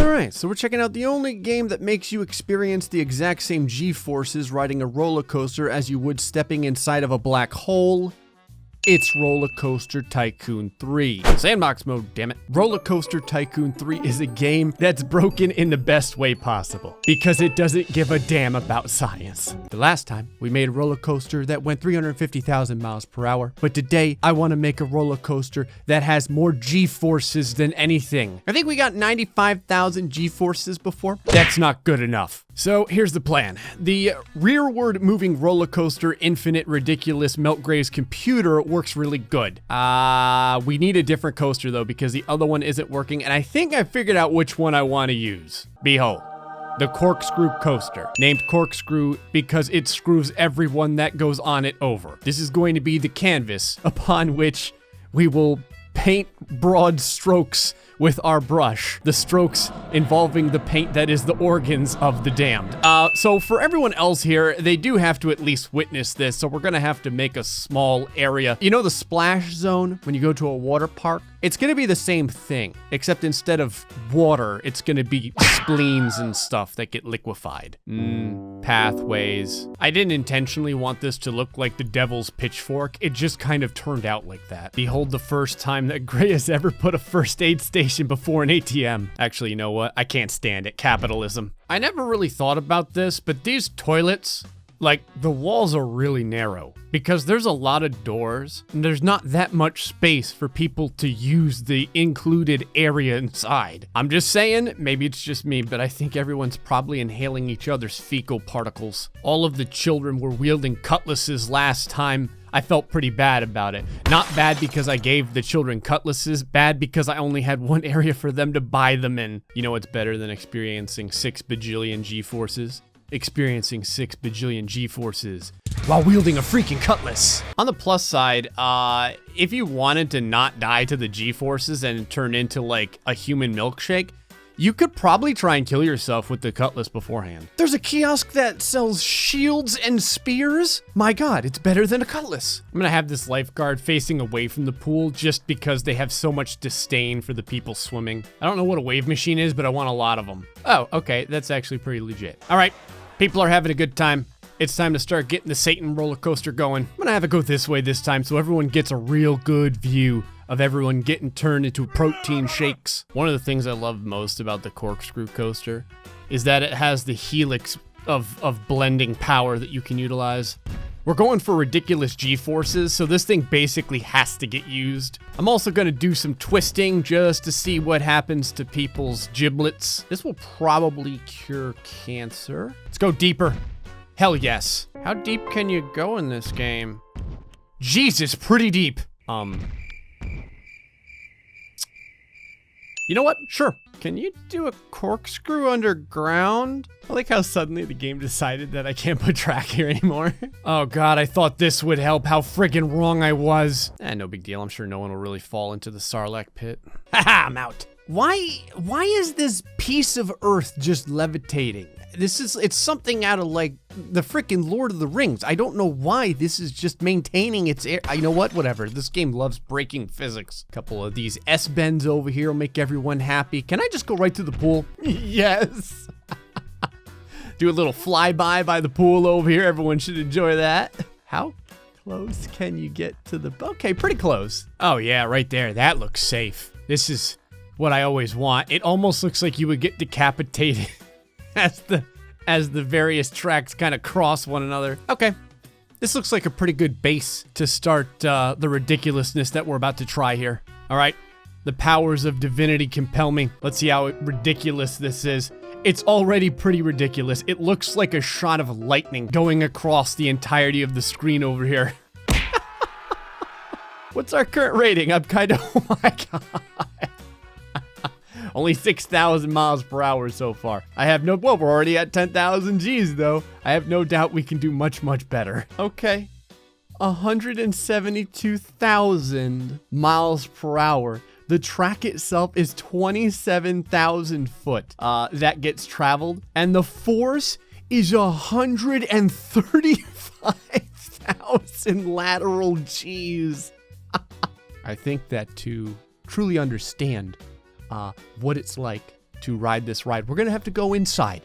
Alright, so we're checking out the only game that makes you experience the exact same G-forces riding a roller coaster as you would stepping inside of a black hole. It's Roller Coaster Tycoon 3. Sandbox mode, damn it. Roller Coaster Tycoon 3 is a game that's broken in the best way possible, because it doesn't give a damn about science. The last time, we made a roller coaster that went 350,000 miles per hour, but today, I want to make a roller coaster that has more G-forces than anything. I think we got 95,000 G-forces before. That's not good enough. So here's the plan. The rearward moving roller coaster infinite ridiculous Meltgray's computer works really good. We need a different coaster though because the other one isn't working, and I think I figured out which one I want to use. Behold, the corkscrew coaster, named corkscrew because it screws everyone that goes on it over. This is going to be the canvas upon which we will paint broad strokes with our brush, the strokes involving the paint that is the organs of the damned. So for everyone else here, they do have to at least witness this, so we're gonna have to make a small area. You know the splash zone when you go to a water park? It's gonna be the same thing, except instead of water, it's gonna be spleens and stuff that get liquefied. Pathways. I didn't intentionally want this to look like the devil's pitchfork, it just kind of turned out like that. Behold the first time that Gray has ever put a first aid station before an ATM. Actually, you know what? I can't stand it. Capitalism. I never really thought about this, but these toilets, like, the walls are really narrow because there's a lot of doors and there's not that much space for people to use the included area inside. I'm just saying, maybe it's just me, but I think everyone's probably inhaling each other's fecal particles. All of the children were wielding cutlasses last time. I felt pretty bad about it. Not bad because I gave the children cutlasses, bad because I only had one area for them to buy them in. You know what's better than experiencing 6 bajillion G-forces? Experiencing 6 bajillion G-forces while wielding a freaking cutlass. On the plus side, if you wanted to not die to the G-forces and turn into like a human milkshake, you could probably try and kill yourself with the cutlass beforehand. There's a kiosk that sells shields and spears? My God, it's better than a cutlass. I'm gonna have this lifeguard facing away from the pool just because they have so much disdain for the people swimming. I don't know what a wave machine is, but I want a lot of them. Oh, okay, that's actually pretty legit. All right, people are having a good time. It's time to start getting the Satan roller coaster going. I'm gonna have it go this way this time so everyone gets a real good view of everyone getting turned into protein shakes. One of the things I love most about the corkscrew coaster is that it has the helix of blending power that you can utilize. We're going for ridiculous G-forces, so this thing basically has to get used. I'm also gonna do some twisting just to see what happens to people's giblets. This will probably cure cancer. Let's go deeper. Hell yes. How deep can you go in this game? Jesus, pretty deep. You know what? Sure. Can you do a corkscrew underground? I like how suddenly the game decided that I can't put track here anymore. Oh God, I thought this would help. How friggin' wrong I was. No big deal. I'm sure no one will really fall into the Sarlacc pit. Haha, I'm out. Why is this piece of earth just levitating? It's something out of like the freaking Lord of the Rings. I don't know why this is just maintaining its air. You know what? Whatever. This game loves breaking physics. A couple of these S-bends over here will make everyone happy. Can I just go right to the pool? Yes. Do a little flyby by the pool over here. Everyone should enjoy that. How close can you get to the... Okay, pretty close. Oh yeah, right there. That looks safe. This is what I always want. It almost looks like you would get decapitated as the various tracks kind of cross one another. Okay, this looks like a pretty good base to start the ridiculousness that we're about to try here. All right, the powers of divinity compel me. Let's see how ridiculous this is. It's already pretty ridiculous. It looks like a shot of lightning going across the entirety of the screen over here. What's our current rating? I'm kind of, oh my God. Only 6,000 miles per hour so far. I have no, well, we're already at 10,000 G's though. I have no doubt we can do much, much better. Okay, 172,000 miles per hour. The track itself is 27,000 foot that gets traveled. And the force is 135,000 lateral G's. I think that to truly understand what it's like to ride this ride. We're gonna have to go inside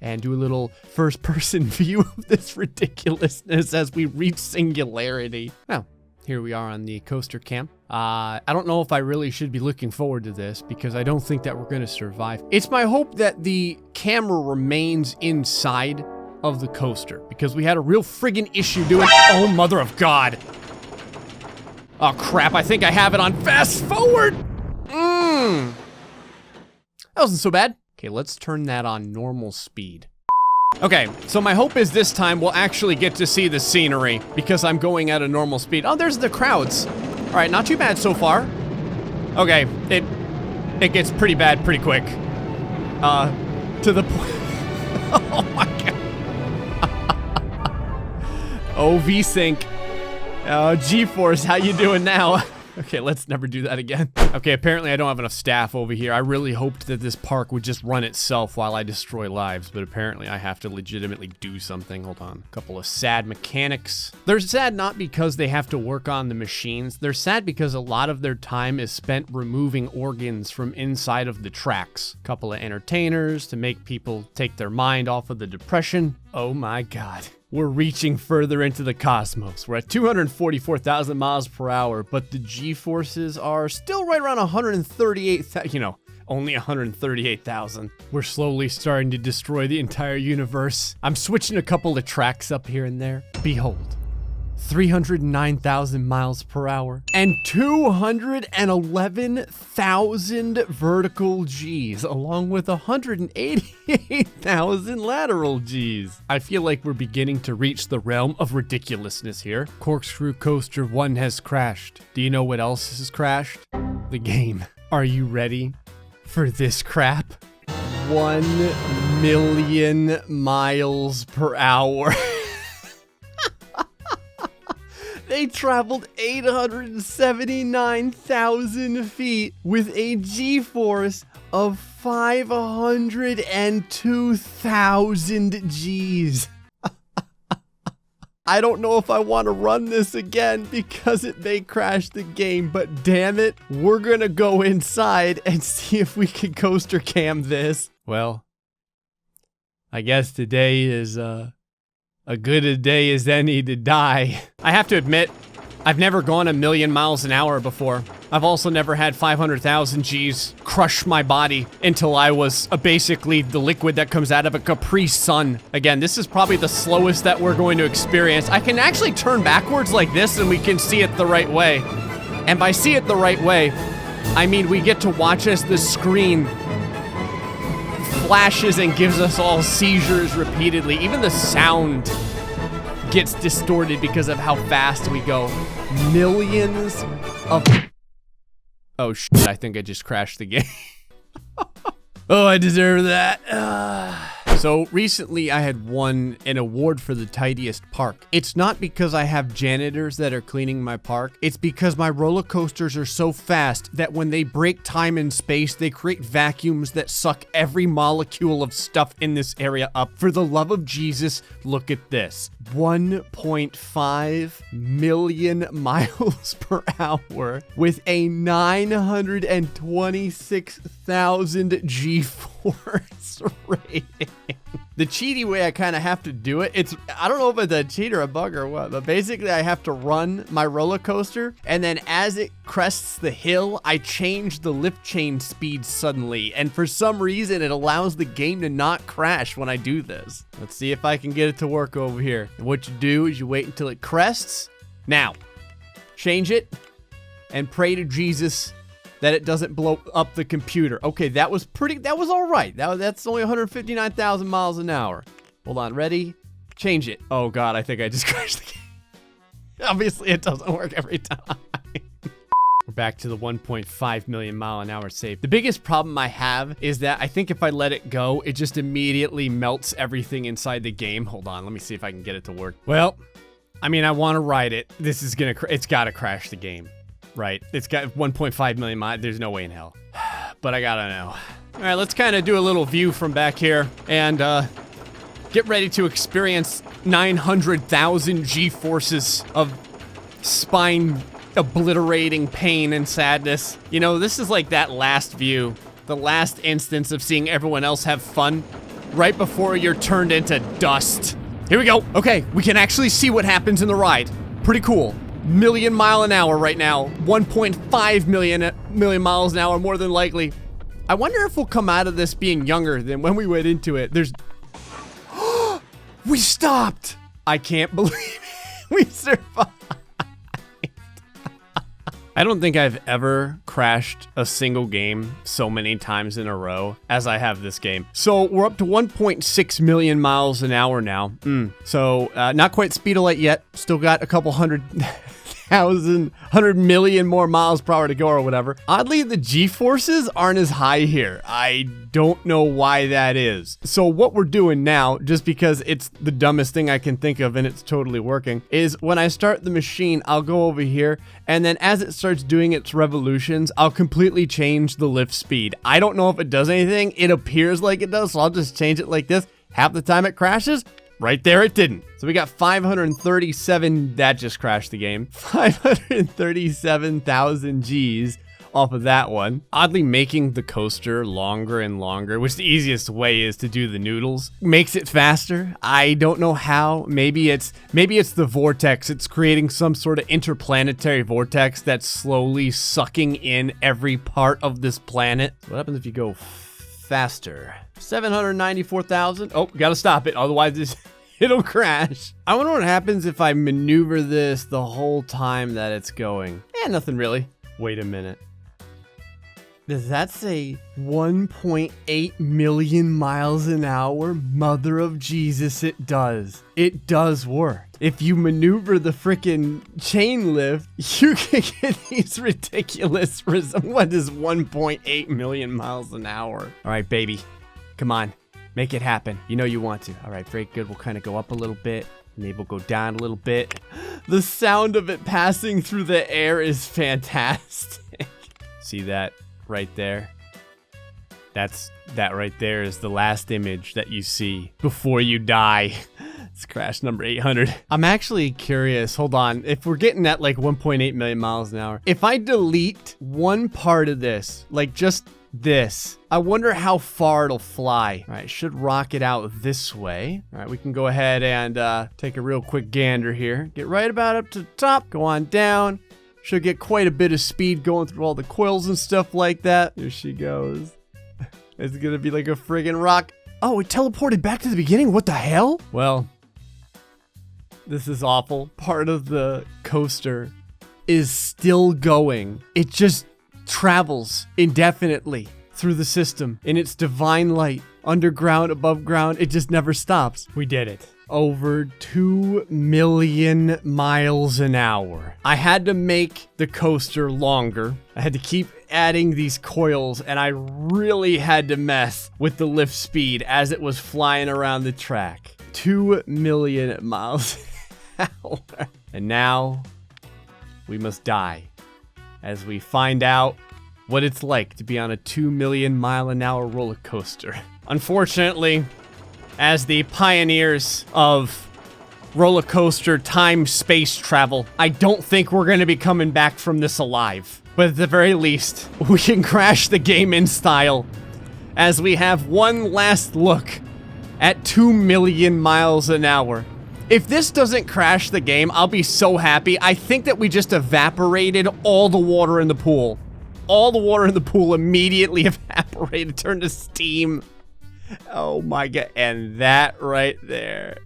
and do a little first-person view of this ridiculousness as we reach singularity. Well, here we are on the coaster cam. I don't know if I really should be looking forward to this because I don't think that we're gonna survive. It's my hope that the camera remains inside of the coaster because we had a real friggin' issue doing— oh, mother of God. Oh, crap, I think I have it on fast forward. That wasn't so bad. Okay, let's turn that on normal speed. Okay, so my hope is this time we'll actually get to see the scenery because I'm going at a normal speed. Oh, there's the crowds. All right, not too bad so far. Okay, it gets pretty bad pretty quick. To the point— oh my God. Oh, V-Sync. G-Force, how you doing now? Okay, let's never do that again. Okay, apparently I don't have enough staff over here. I really hoped that this park would just run itself while I destroy lives, but apparently I have to legitimately do something. Hold on. A couple of sad mechanics. They're sad not because they have to work on the machines. They're sad because a lot of their time is spent removing organs from inside of the tracks. A couple of entertainers to make people take their mind off of the depression. Oh my God. We're reaching further into the cosmos. We're at 244,000 miles per hour, but the G-forces are still right around 138,000, you know, only 138,000. We're slowly starting to destroy the entire universe. I'm switching a couple of tracks up here and there. Behold, 309,000 miles per hour and 211,000 vertical Gs, along with 188,000 lateral Gs. I feel like we're beginning to reach the realm of ridiculousness here. Corkscrew Coaster 1 has crashed. Do you know what else has crashed? The game. Are you ready for this crap? 1,000,000 miles per hour. They traveled 879,000 feet with a G-force of 502,000 Gs. I don't know if I want to run this again because it may crash the game, but damn it, we're gonna go inside and see if we can coaster cam this. Well, I guess today is, a good a day as any to die. I have to admit, I've never gone 1,000,000 miles an hour before. I've also never had 500,000 Gs crush my body until I was basically the liquid that comes out of a Capri Sun. Again, this is probably the slowest that we're going to experience. I can actually turn backwards like this and we can see it the right way. And by see it the right way, I mean we get to watch as the screen flashes and gives us all seizures repeatedly. Even the sound gets distorted because of how fast we go. Millions of— oh shit, I think I just crashed the game. Oh, I deserve that. So recently I had won an award for the tidiest park. It's not because I have janitors that are cleaning my park. It's because my roller coasters are so fast that when they break time and space, they create vacuums that suck every molecule of stuff in this area up. For the love of Jesus, look at this. 1.5 million miles per hour with a 926,000 G-force rating. The cheaty way I kind of have to do it, I don't know if it's a cheat or a bug or what, but basically I have to run my roller coaster, and then as it crests the hill, I change the lift chain speed suddenly, and for some reason it allows the game to not crash when I do this. Let's see if I can get it to work over here. And what you do is you wait until it crests. Now, change it and pray to Jesus that it doesn't blow up the computer. Okay, that was all right. That's only 159,000 miles an hour. Hold on, ready? Change it. Oh God, I think I just crashed the game. Obviously, it doesn't work every time. We're back to the 1.5 million mile an hour save. The biggest problem I have is that I think if I let it go, it just immediately melts everything inside the game. Hold on, let me see if I can get it to work. Well, I mean, I want to ride it. This is it's gotta crash the game. Right, it's got 1.5 million miles. There's no way in hell. But I gotta know. All right, let's kind of do a little view from back here and get ready to experience 900,000 G-forces of spine obliterating pain and sadness. You know, this is like that last view The last instance of seeing everyone else have fun right before you're turned into dust. Here we go. Okay, we can actually see what happens in the ride. Pretty cool. Million mile an hour right now. 1.5 million miles an hour, more than likely. I wonder if we'll come out of this being younger than when we went into it. We stopped. I can't believe it. We survived. I don't think I've ever crashed a single game so many times in a row as I have this game. So we're up to 1.6 million miles an hour now. So not quite speed of light yet. Still got a couple 100 million more miles per hour to go or whatever. Oddly, the G-forces aren't as high here. I don't know why that is. So what we're doing now, just because it's the dumbest thing I can think of and it's totally working, is when I start the machine, I'll go over here, and then as it starts doing its revolutions, I'll completely change the lift speed. I don't know if it does anything. It appears like it does, so I'll just change it like this. Half the time it crashes. Right there, it didn't. So we got 537, that just crashed the game. 537,000 Gs off of that one. Oddly, making the coaster longer and longer, which the easiest way is to do the noodles, makes it faster. I don't know how. Maybe it's the vortex. It's creating some sort of interplanetary vortex that's slowly sucking in every part of this planet. What happens if you go faster? 794,000. Oh, gotta stop it, otherwise it'll crash. I wonder what happens if I maneuver this the whole time that it's going. Nothing really. Wait a minute. Does that say 1.8 million miles an hour? Mother of Jesus, it does. It does work. If you maneuver the frickin' chain lift, you can get these ridiculous what is 1.8 million miles an hour? All right, baby. Come on, make it happen. You know you want to. All right, very good. We'll kind of go up a little bit. Maybe we'll go down a little bit. The sound of it passing through the air is fantastic. See that right there? That right there is the last image that you see before you die. It's crash number 800. I'm actually curious. Hold on. If we're getting at like 1.8 million miles an hour, if I delete one part of this, like just this, I wonder how far it'll fly. All right, should rocket out this way. All right, we can go ahead and take a real quick gander here. Get right about up to the top, go on down. Should get quite a bit of speed going through all the coils and stuff like that. Here she goes. It's gonna be like a friggin' rock. Oh, it teleported back to the beginning? What the hell? Well, this is awful. Part of the coaster is still going. It just travels indefinitely through the system in its divine light, underground, above ground. It just never stops. We did it. Over 2 million miles an hour. I had to make the coaster longer. I had to keep adding these coils, and I really had to mess with the lift speed as it was flying around the track. 2 million miles an hour. And now we must die as we find out what it's like to be on a 2 million mile an hour roller coaster. Unfortunately, as the pioneers of roller coaster time-space travel, I don't think we're going to be coming back from this alive. But at the very least, we can crash the game in style as we have one last look at 2 million miles an hour. If this doesn't crash the game, I'll be so happy. I think that we just evaporated all the water in the pool. All the water in the pool immediately evaporated, turned to steam. Oh my god. And that right there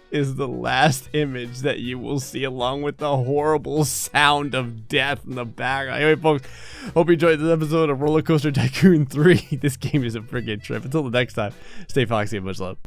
is the last image that you will see, along with the horrible sound of death in the background. Anyway, folks, hope you enjoyed this episode of Roller Coaster Tycoon 3. This game is a friggin' trip. Until the next time, stay foxy and much love.